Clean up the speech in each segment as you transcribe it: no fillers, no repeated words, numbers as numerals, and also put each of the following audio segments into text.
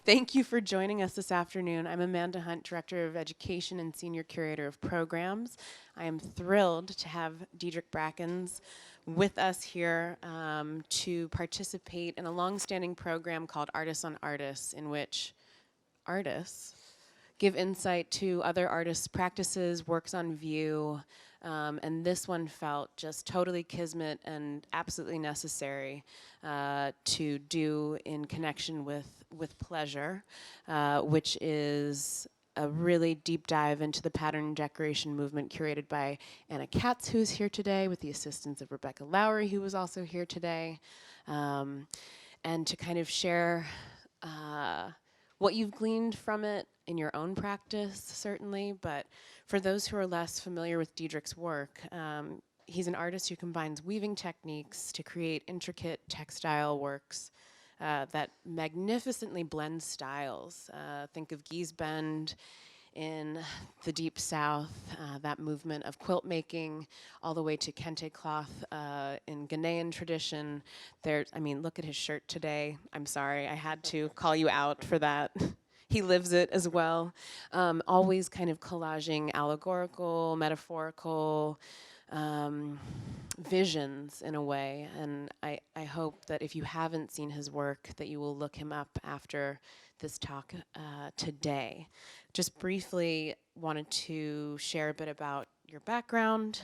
Thank you for joining us this afternoon. I'm Amanda Hunt, Director of Education and Senior Curator of Programs. I am thrilled to have Diedrick Brackens with us here to participate in a longstanding program called Artists on Artists, in which artists give insight to other artists' practices, works on view, and this one felt just totally kismet and absolutely necessary to do in connection with pleasure, which is a really deep dive into the pattern and decoration movement curated by Anna Katz, who's here today, with the assistance of Rebecca Lowry, who was also here today, and to kind of share what you've gleaned from it in your own practice, certainly, but for those who are less familiar with Diedrick's work, he's an artist who combines weaving techniques to create intricate textile works that magnificently blend styles. Think of Gee's Bend in the Deep South, that movement of quilt making, all the way to kente cloth in Ghanaian tradition. I mean, look at his shirt today. I'm sorry, I had to call you out for that. He lives it as well. Always kind of collaging allegorical, metaphorical visions in a way. And I hope that if you haven't seen his work, that you will look him up after this talk today. Just briefly wanted to share a bit about your background.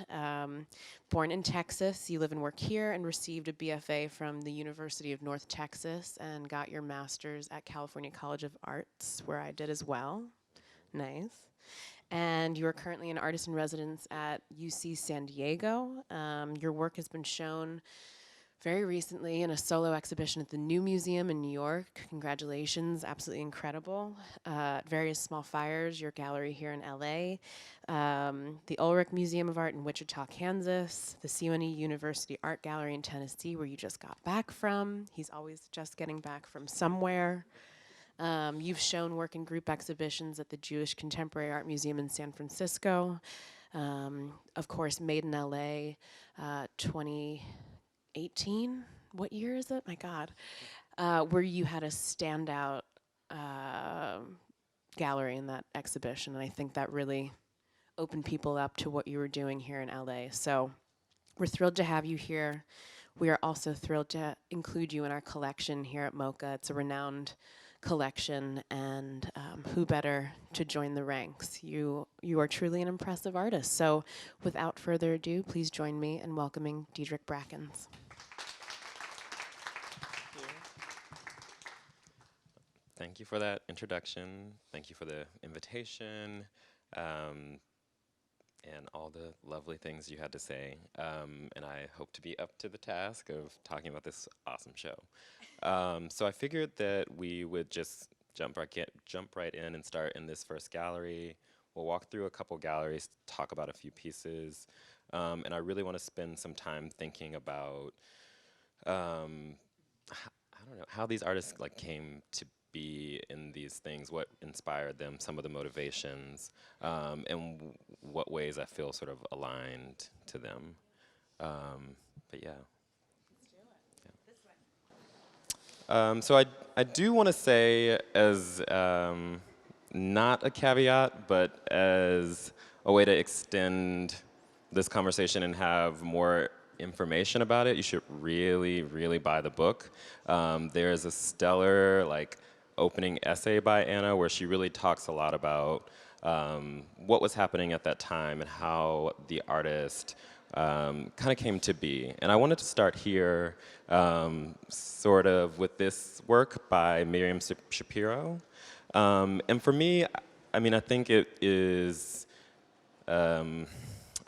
Born in Texas, you live and work here and received a BFA from the University of North Texas and got your master's at California College of Arts, where I did as well. Nice. And you are currently an artist in residence at UC San Diego. Your work has been shown very recently in a solo exhibition at the New Museum in New York. Congratulations, absolutely incredible. Various small fires, your gallery here in LA, the Ulrich Museum of Art in Wichita, Kansas, the CUNY University Art Gallery in Tennessee, where you just got back from. He's always just getting back from somewhere. You've shown work in group exhibitions at the Jewish Contemporary Art Museum in San Francisco. Of course, Made in LA, 2018. What year is it? My God. Where you had a standout gallery in that exhibition. And I think that really opened people up to what you were doing here in LA. So we're thrilled to have you here. We are also thrilled to include you in our collection here at MoCA. It's a renowned collection, and who better to join the ranks? You are truly an impressive artist. So without further ado, please join me in welcoming Diedrick Brackens. Thank you for that introduction. Thank you for the invitation and all the lovely things you had to say. And I hope to be up to the task of talking about this awesome show. So I figured that we would just jump right in and start in this first gallery. We'll walk through a couple galleries, talk about a few pieces. And I really want to spend some time thinking about I don't know, how these artists came to be in these things, what inspired them, some of the motivations, and what ways I feel sort of aligned to them. But yeah. So I do want to say, as not a caveat, but as a way to extend this conversation and have more information about it, you should really, really buy the book. There's a stellar opening essay by Anna where she really talks a lot about what was happening at that time and how the artist kind of came to be. And I wanted to start here sort of with this work by Miriam Shapiro. And for me, I mean, I think it is a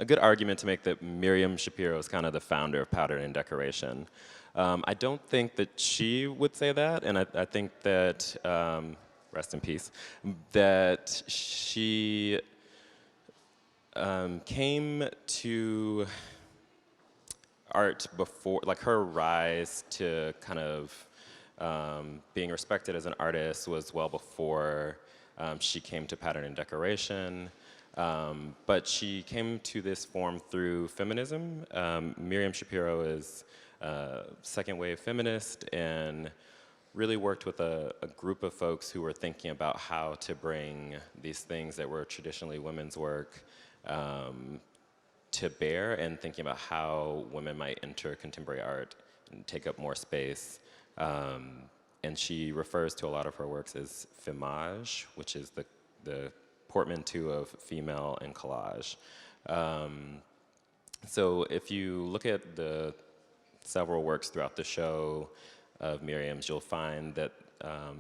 good argument to make that Miriam Shapiro is kind of the founder of pattern and decoration. I don't think that she would say that, and I think that, rest in peace, that she came to art before, her rise to kind of being respected as an artist was well before she came to pattern and decoration. But she came to this form through feminism. Miriam Shapiro is second wave feminist and really worked with a group of folks who were thinking about how to bring these things that were traditionally women's work to bear, and thinking about how women might enter contemporary art and take up more space. And she refers to a lot of her works as femage, which is the portmanteau of female and collage. So if you look at the several works throughout the show of Miriam's, you'll find that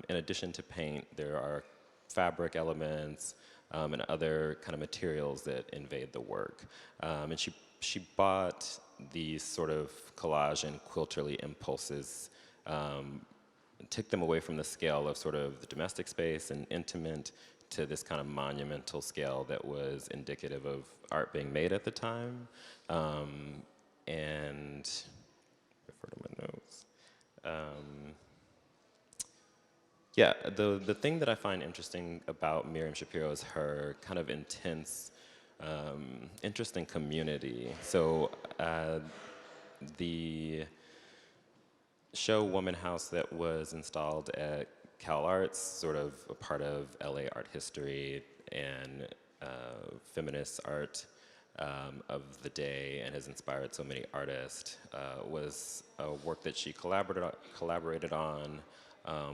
in addition to paint, there are fabric elements and other kind of materials that invade the work. And she bought these sort of collage and quilterly impulses, took them away from the scale of sort of the domestic space and intimate to this kind of monumental scale that was indicative of art being made at the time. And refer to my notes. Yeah, the thing that I find interesting about Miriam Shapiro is her kind of intense interest in community. So the show Woman House that was installed at Cal Arts, sort of a part of LA art history and feminist art of the day, and has inspired so many artists, was a work that she collaborated on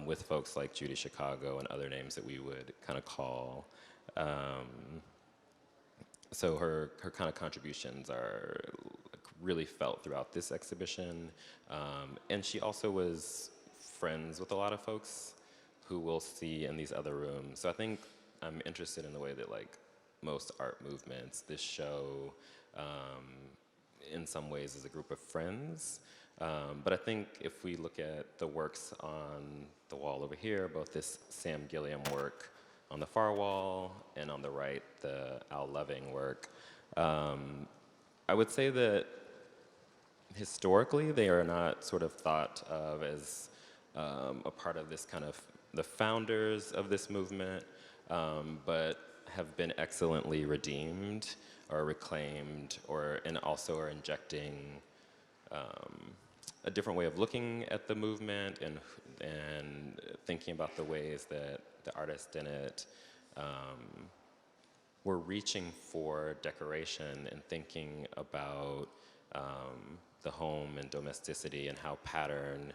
with folks like Judy Chicago and other names that we would kind of call. So her kind of contributions are really felt throughout this exhibition. And she also was friends with a lot of folks who we'll see in these other rooms. So I think I'm interested in the way that, like, most art movements, this show in some ways is a group of friends. But I think if we look at the works on the wall over here, both this Sam Gilliam work on the far wall and on the right, the Al Loving work, I would say that historically they are not sort of thought of as a part of this kind of the founders of this movement, but have been excellently redeemed or reclaimed, and also are injecting a different way of looking at the movement and thinking about the ways that the artists in it were reaching for decoration and thinking about the home and domesticity and how pattern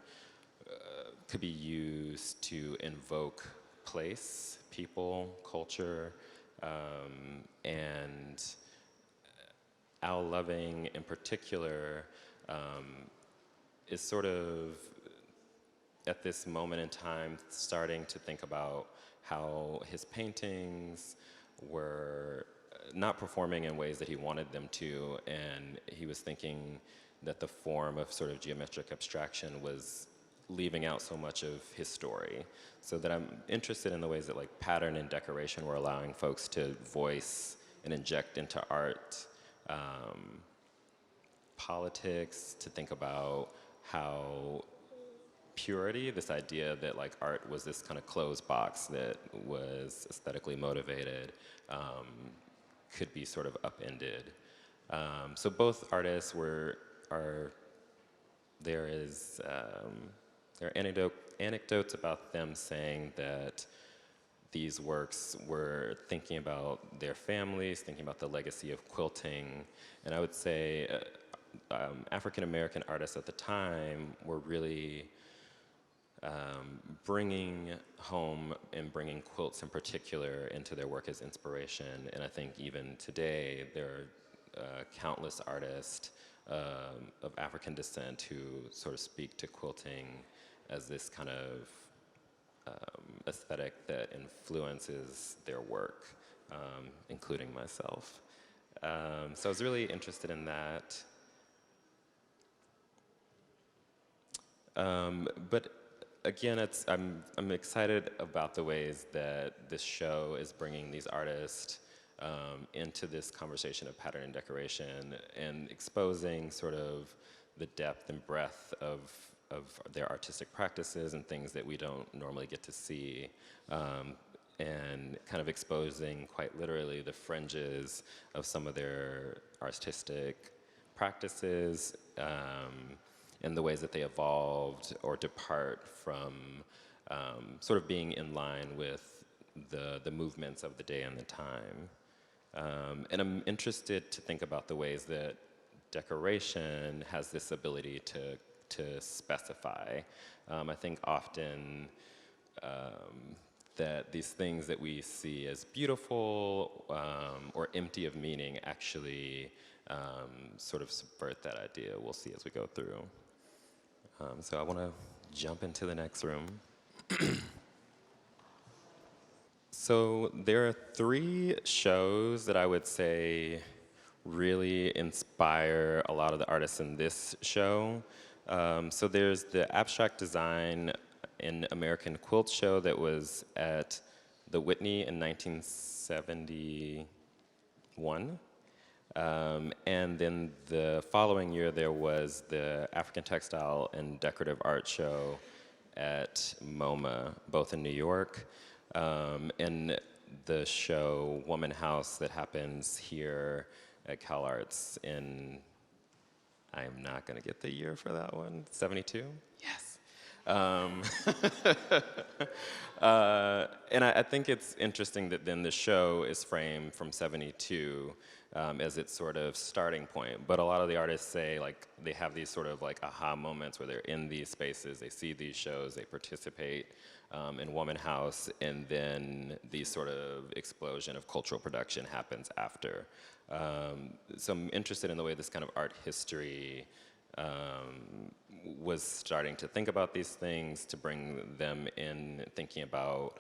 could be used to invoke place, people, culture, and Al Loving in particular is sort of at this moment in time starting to think about how his paintings were not performing in ways that he wanted them to, and he was thinking that the form of sort of geometric abstraction was leaving out so much of his story. So that I'm interested in the ways that, like, pattern and decoration were allowing folks to voice and inject into art politics, to think about how purity, this idea that, like, art was this kind of closed box that was aesthetically motivated, could be sort of upended. So both artists there are anecdotes about them saying that these works were thinking about their families, thinking about the legacy of quilting. And I would say African American artists at the time were really bringing home and bringing quilts in particular into their work as inspiration. And I think even today there are countless artists of African descent who sort of speak to quilting as this kind of aesthetic that influences their work, including myself. So I was really interested in that. But again, I'm excited about the ways that this show is bringing these artists into this conversation of pattern and decoration, and exposing sort of the depth and breadth of their artistic practices and things that we don't normally get to see, and kind of exposing quite literally the fringes of some of their artistic practices, and the ways that they evolved or depart from sort of being in line with the movements of the day and the time. And I'm interested to think about the ways that decoration has this ability to specify. I think often that these things that we see as beautiful or empty of meaning actually sort of subvert that idea. We'll see as we go through. So I want to jump into the next room. So there are 3 shows that I would say really inspire a lot of the artists in this show. So there's the abstract design in American Quilt show that was at the Whitney in 1971. And then the following year, there was the African Textile and Decorative Art Show at MoMA, both in New York. And the show Woman House that happens here at Cal Arts in, I am not going to get the year for that one, 72? Yes. And I think it's interesting that then the show is framed from 72 as its sort of starting point. But a lot of the artists say like they have these sort of like aha moments where they're in these spaces, they see these shows, they participate in Woman House, and then the sort of explosion of cultural production happens after. So I'm interested in the way this kind of art history was starting to think about these things, to bring them in, thinking about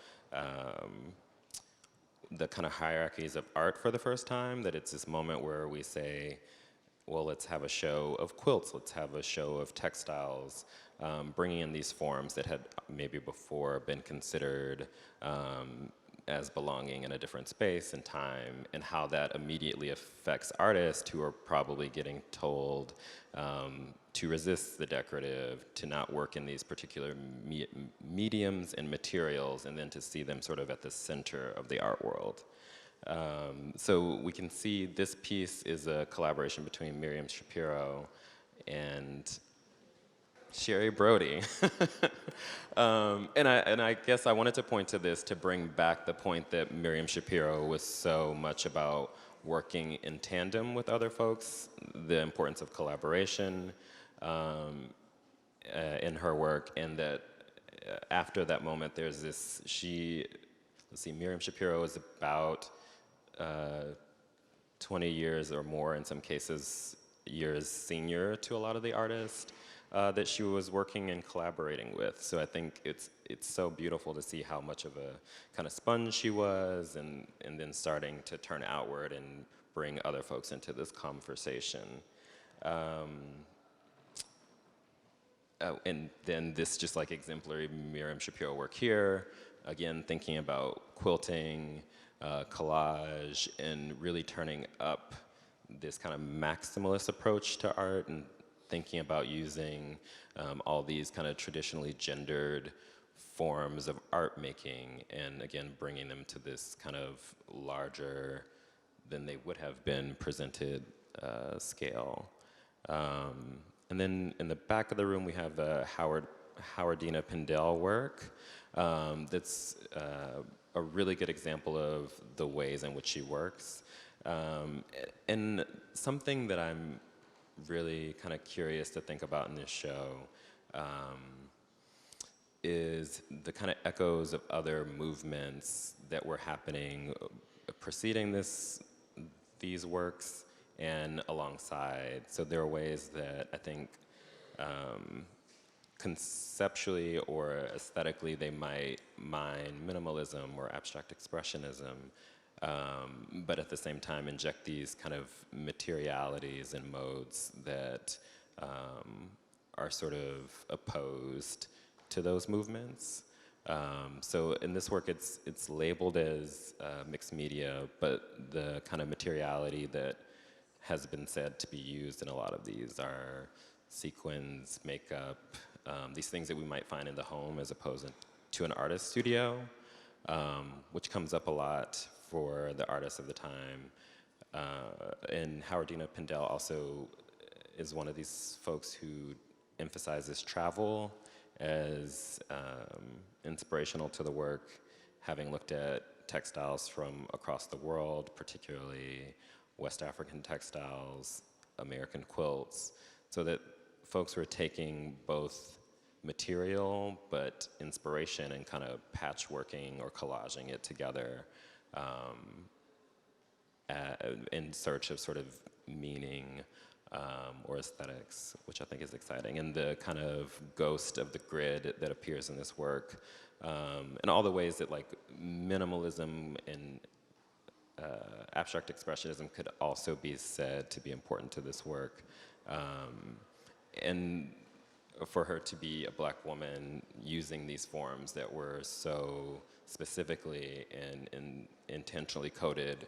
the kind of hierarchies of art for the first time, that it's this moment where we say, well, let's have a show of quilts, let's have a show of textiles, bringing in these forms that had maybe before been considered as belonging in a different space and time, and how that immediately affects artists who are probably getting told to resist the decorative, to not work in these particular mediums and materials, and then to see them sort of at the center of the art world. So we can see this piece is a collaboration between Miriam Shapiro and Sherry Brody. And I guess I wanted to point to this to bring back the point that Miriam Shapiro was so much about working in tandem with other folks, the importance of collaboration in her work, and that after that moment there's this, Miriam Shapiro is about 20 years or more, in some cases, years senior to a lot of the artists that she was working and collaborating with. So I think it's so beautiful to see how much of a kind of sponge she was, and then starting to turn outward and bring other folks into this conversation. And then this just like exemplary Miriam Shapiro work here, again, thinking about quilting, collage, and really turning up this kind of maximalist approach to art, and thinking about using all these kind of traditionally gendered forms of art making, and again, bringing them to this kind of larger than they would have been presented scale. And then in the back of the room, we have Howardina Pindell work. That's a really good example of the ways in which she works. And something that I'm really kind of curious to think about in this show is the kind of echoes of other movements that were happening preceding these works and alongside. So there are ways that I think conceptually or aesthetically they might mine minimalism or abstract expressionism, but at the same time inject these kind of materialities and modes that are sort of opposed to those movements. So in this work, it's labeled as mixed media, but the kind of materiality that has been said to be used in a lot of these are sequins, makeup, these things that we might find in the home as opposed to an artist studio, which comes up a lot for the artists of the time. And Howardina Pindell also is one of these folks who emphasizes travel as inspirational to the work, having looked at textiles from across the world, particularly West African textiles, American quilts, so that folks were taking both material but inspiration and kind of patchworking or collaging it together in search of sort of meaning or aesthetics, which I think is exciting. And the kind of ghost of the grid that appears in this work, and all the ways that like minimalism and abstract expressionism could also be said to be important to this work. And for her to be a Black woman using these forms that were so specifically and intentionally coded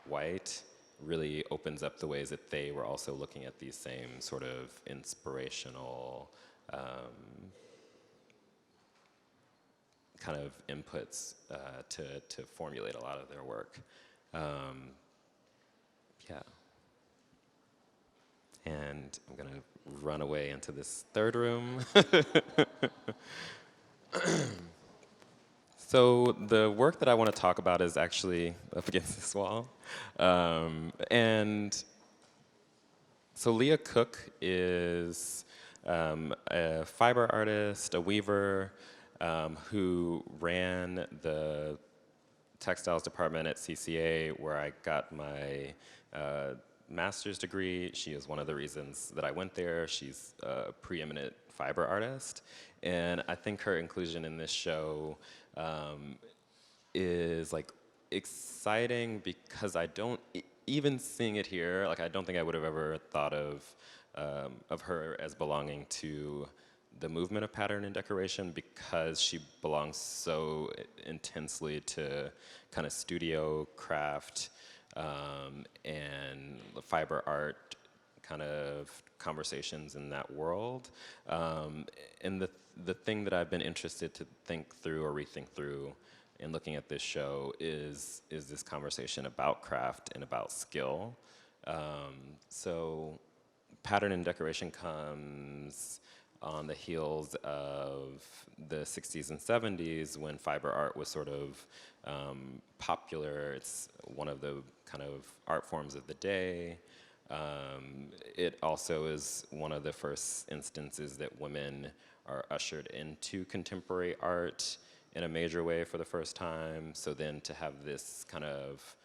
white really opens up the ways that they were also looking at these same sort of inspirational kind of inputs to formulate a lot of their work. Yeah. And I'm gonna run away into this third room. So the work that I want to talk about is actually up against this wall. And so Leah Cook is a fiber artist, a weaver, who ran the textiles department at CCA, where I got my master's degree. She is one of the reasons that I went there. She's a preeminent fiber artist. And I think her inclusion in this show is like exciting because I don't, even seeing it here, like I don't think I would have ever thought of her as belonging to the movement of pattern and decoration, because she belongs so intensely to kind of studio craft and fiber art kind of conversations in that world. And the thing that I've been interested to think through or rethink through in looking at this show is this conversation about craft and about skill. So pattern and decoration comes on the heels of the 60s and 70s when fiber art was sort of popular. It's one of the kind of art forms of the day. It also is one of the first instances that women are ushered into contemporary art in a major way for the first time. So then to have this kind of,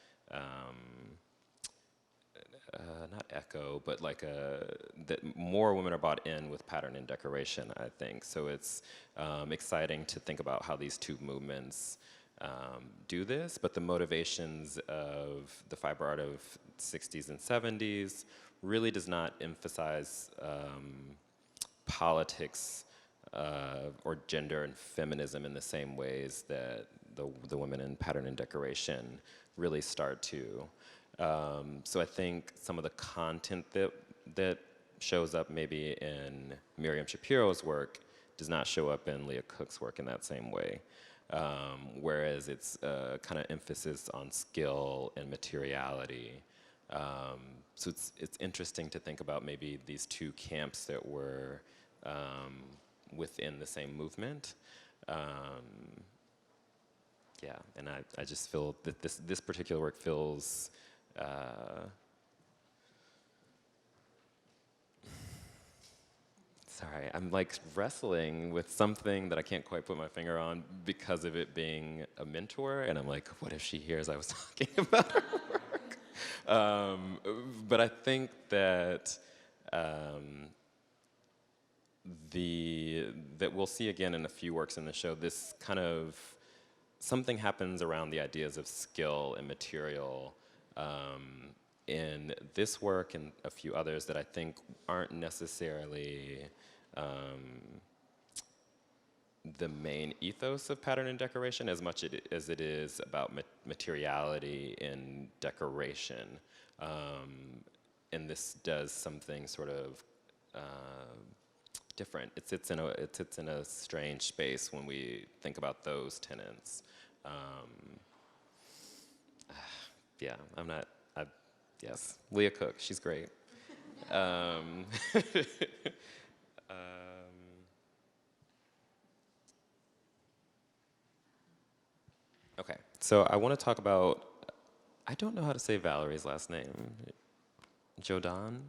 not echo, but like that more women are bought in with pattern and decoration, I think. So it's exciting to think about how these two movements do this, but the motivations of the fiber art of 60s and 70s really does not emphasize politics or gender and feminism in the same ways that the women in pattern and decoration really start to. So I think some of the content that shows up maybe in Miriam Shapiro's work does not show up in Leah Cook's work in that same way. Whereas it's kind of emphasis on skill and materiality. So it's interesting to think about maybe these two camps that were within the same movement. Yeah, and I just feel that this particular work feels sorry, I'm like wrestling with something that I can't quite put my finger on because of it being a mentor, and I'm like, what if she hears I was talking about her work? But I think that that we'll see again in a few works in the show, this kind of, something happens around the ideas of skill and material in this work and a few others that I think aren't necessarily the main ethos of pattern and decoration as much as it is about materiality in decoration. And this does something sort of different. It sits in a strange space when we think about those tenets. Yeah, yes, Leah Cook, she's great. Okay, so I want to talk about, I don't know how to say Valerie's last name. Jodan?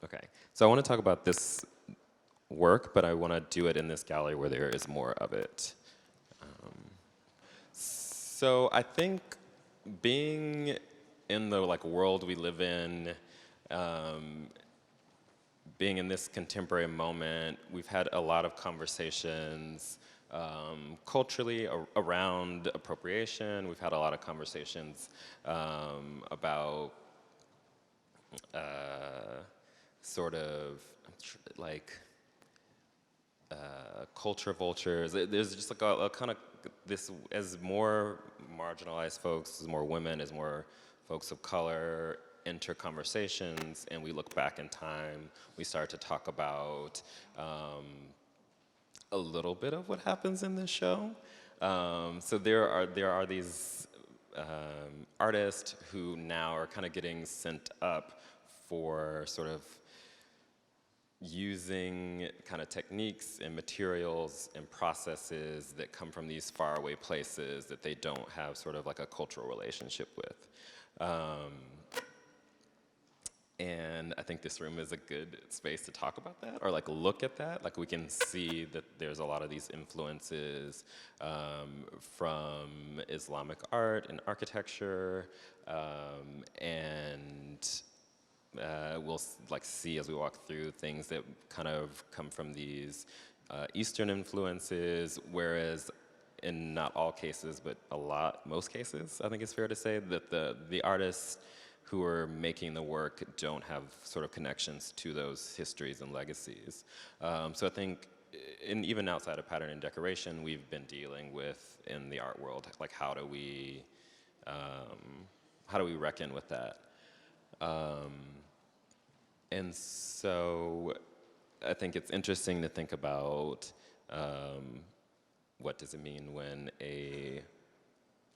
Okay, so I want to talk about this work, but I want to do it in this gallery where there is more of it. So I think being in the like world we live in, um, being in this contemporary moment, we've had a lot of conversations culturally around appropriation. We've had a lot of conversations about sort of like culture vultures. There's just like a kind of this, as more marginalized folks, as more women, as more folks of color enter conversations and we look back in time, we start to talk about a little bit of what happens in this show. So there are these artists who now are kind of getting sent up for sort of using kind of techniques and materials and processes that come from these faraway places that they don't have sort of like a cultural relationship with. And I think this room is a good space to talk about that or like look at that. Like we can see that there's a lot of these influences from Islamic art and architecture, and we'll like see as we walk through things that kind of come from these Eastern influences, whereas in not all cases, but most cases, I think it's fair to say that the artists who are making the work don't have sort of connections to those histories and legacies. So I think, even outside of pattern and decoration, we've been dealing with in the art world, like how do we reckon with that? And so I think it's interesting to think about what does it mean when a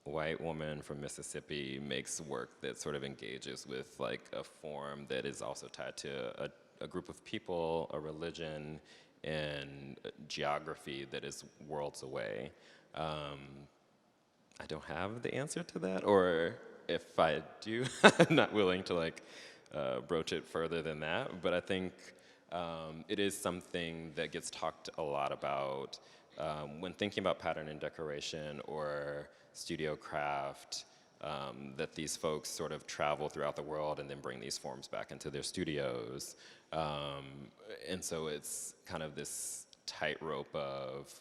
white woman from Mississippi makes work that sort of engages with like a form that is also tied to a group of people, a religion, and geography that is worlds away. I don't have the answer to that, or if I do, I'm not willing to like broach it further than that. But I think it is something that gets talked a lot about when thinking about pattern and decoration or studio craft, that these folks sort of travel throughout the world and then bring these forms back into their studios. And so it's kind of this tightrope of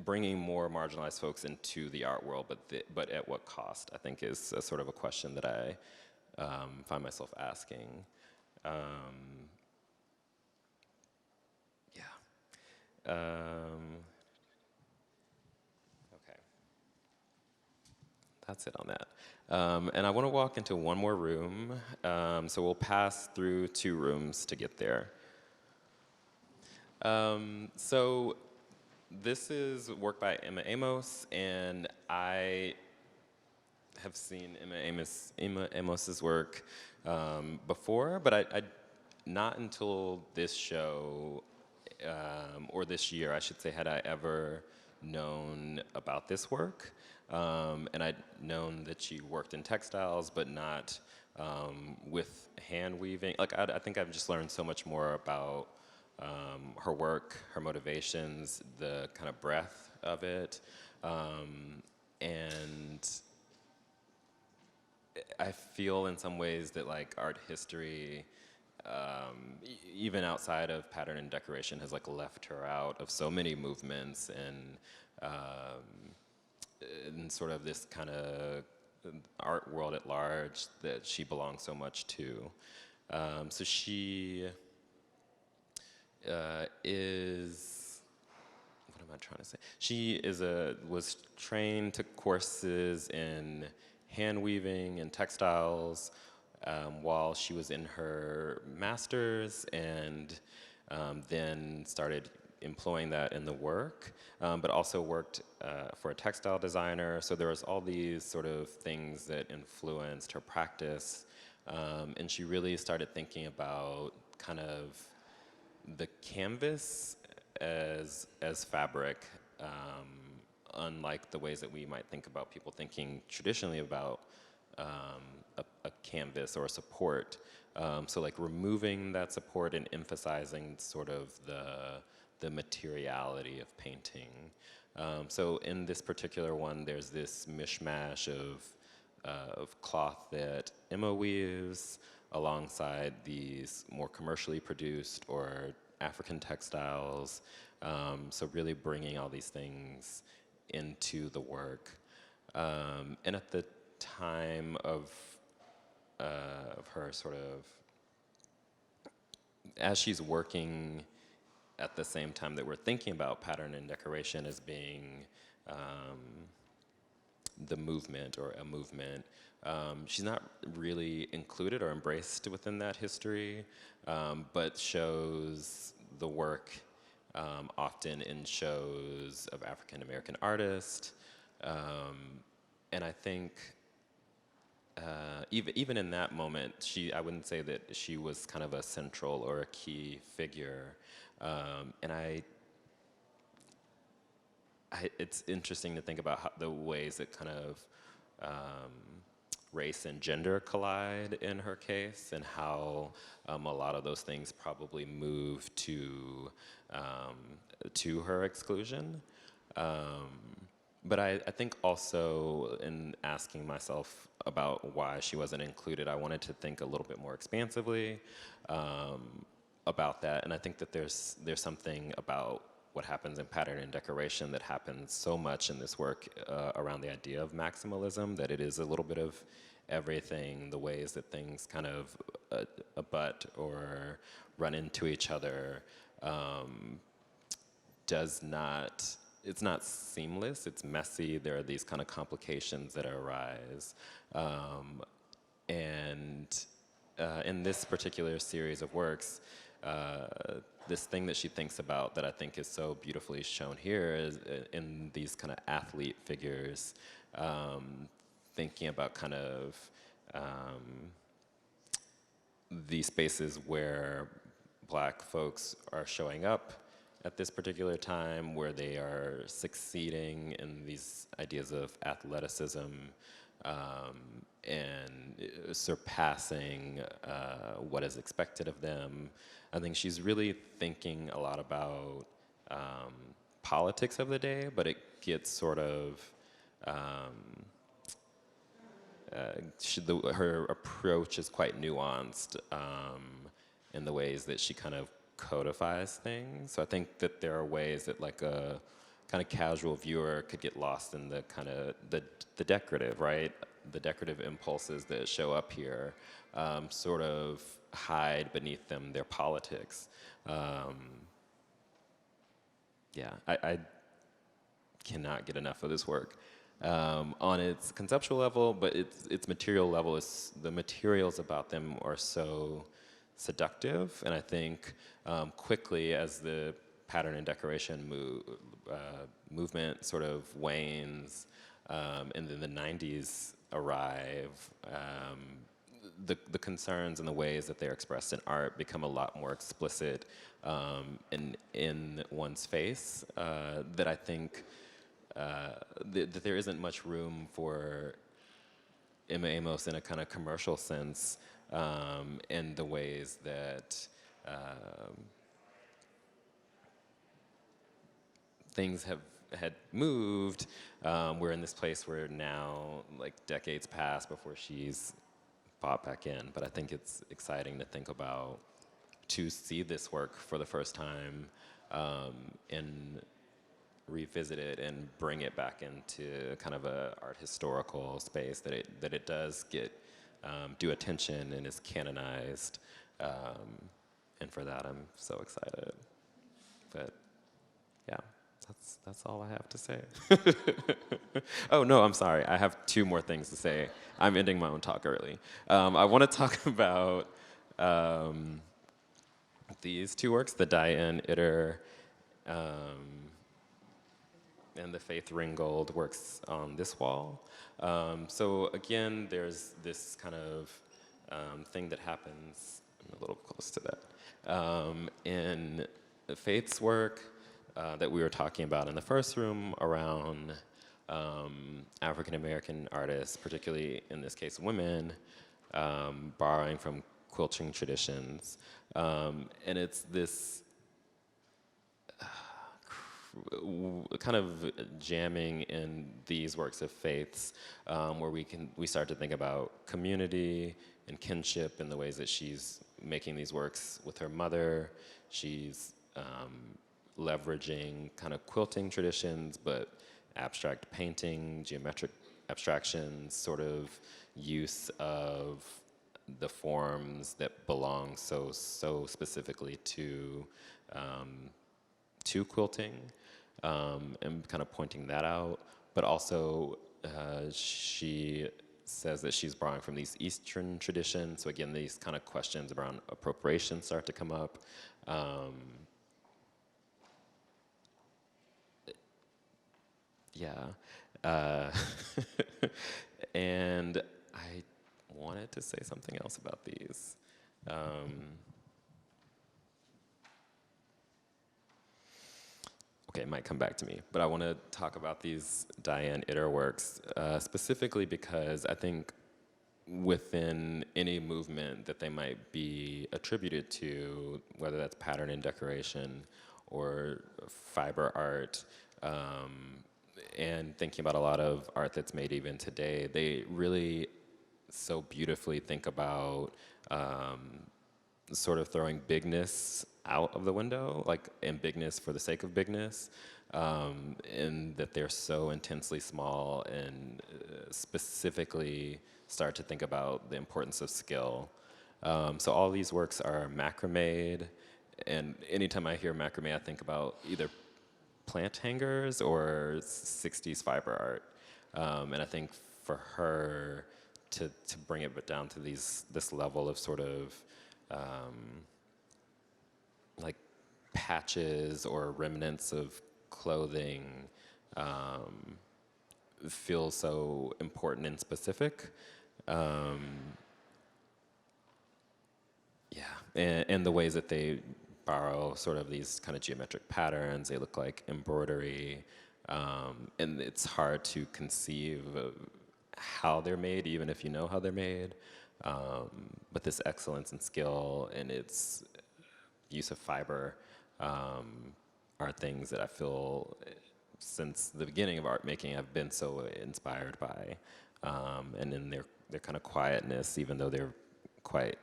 bringing more marginalized folks into the art world, but at what cost, I think is a sort of a question that I find myself asking. Yeah. Okay. That's it on that. And I want to walk into one more room, so we'll pass through 2 rooms to get there. So this is work by Amos, and I have seen Emma Amos's work before, but I not until this show, or this year, I should say, had I ever known about this work. And I'd known that she worked in textiles, but not with hand weaving. Like I think I've just learned so much more about her work, her motivations, the kind of breadth of it, and I feel in some ways that like art history, even outside of pattern and decoration, has like left her out of so many movements and sort of this kind of art world at large that she belongs so much to. So she is, what am I trying to say? She was trained, took courses in hand weaving and textiles while she was in her master's, and then started employing that in the work, but also worked for a textile designer. So there was all these sort of things that influenced her practice, and she really started thinking about kind of the canvas as fabric, unlike the ways that we might think about people thinking traditionally about a canvas or a support. So like removing that support and emphasizing sort of the materiality of painting. So in this particular one, there's this mishmash of cloth that Emma weaves alongside these more commercially produced or African textiles. So really bringing all these things into the work. And at the time of her sort of, as she's working at the same time that we're thinking about pattern and decoration as being the movement or a movement, she's not really included or embraced within that history, but shows the work often in shows of African American artists. And I think even in that moment, I wouldn't say that she was kind of a central or a key figure. And it's interesting to think about the ways that kind of race and gender collide in her case, and how a lot of those things probably move to her exclusion. But I think also in asking myself about why she wasn't included, I wanted to think a little bit more expansively about that. And I think that there's something about what happens in pattern and decoration that happens so much in this work around the idea of maximalism, that it is a little bit of everything, the ways that things kind of abut or run into each other it's not seamless, it's messy. There are these kind of complications that arise. And in this particular series of works, this thing that she thinks about that I think is so beautifully shown here is in these kind of athlete figures, thinking about kind of these spaces where Black folks are showing up at this particular time, where they are succeeding in these ideas of athleticism and surpassing what is expected of them. I think she's really thinking a lot about politics of the day, but it gets sort of, her approach is quite nuanced in the ways that she kind of codifies things. So I think that there are ways that like a kind of casual viewer could get lost in the kind of the decorative, right? The decorative impulses that show up here sort of hide beneath them their politics. I cannot get enough of this work. On its conceptual level, but its material level, the materials about them are so seductive, and I think quickly as the pattern and decoration movement sort of wanes, and then the 90s arrive, the concerns and the ways that they're expressed in art become a lot more explicit in one's face, that I think that there isn't much room for Emma Amos in a kind of commercial sense, in the ways that things had moved. We're in this place where now, like decades pass before she's bought back in. But I think it's exciting to think about, to see this work for the first time and revisit it and bring it back into kind of a art historical space, that it does get due attention and is canonized, and for that I'm so excited. But yeah, that's all I have to say. Oh no, I'm sorry, I have two more things to say. I'm ending my own talk early. I want to talk about these two works, the Diane Itter and the Faith Ringgold works on this wall. So again, there's this kind of thing that happens, I'm a little close to that, in Faith's work, that we were talking about in the first room around African American artists, particularly in this case women, borrowing from quilting traditions. And it's this kind of jamming in these works of faiths where we start to think about community and kinship in the ways that she's making these works with her mother. She's leveraging kind of quilting traditions, but abstract painting, geometric abstractions, sort of use of the forms that belong so specifically to quilting, and kind of pointing that out. But also, she says that she's borrowing from these Eastern traditions. So again, these kind of questions around appropriation start to come up. Yeah. And I wanted to say something else about these. Okay, it might come back to me, but I want to talk about these Diane Itter works specifically because I think within any movement that they might be attributed to, whether that's pattern and decoration or fiber art, and thinking about a lot of art that's made even today, they really so beautifully think about sort of throwing bigness out of the window, like, and bigness for the sake of bigness, and that they're so intensely small, and specifically start to think about the importance of skill. So all these works are macrameed, and anytime I hear macrame, I think about either plant hangers or 60s fiber art. And I think for her to bring it down to this level of sort of like patches or remnants of clothing feels so important and specific. And the ways that they borrow sort of these kind of geometric patterns, they look like embroidery, and it's hard to conceive of how they're made, even if you know how they're made. But this excellence and skill and its use of fiber are things that I feel since the beginning of art making I've been so inspired by. And in their kind of quietness, even though they're quite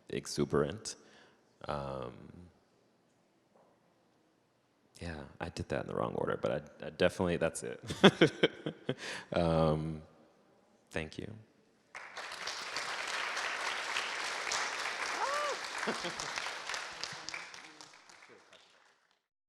exuberant. Yeah, I did that in the wrong order, but I definitely, that's it. Thank you.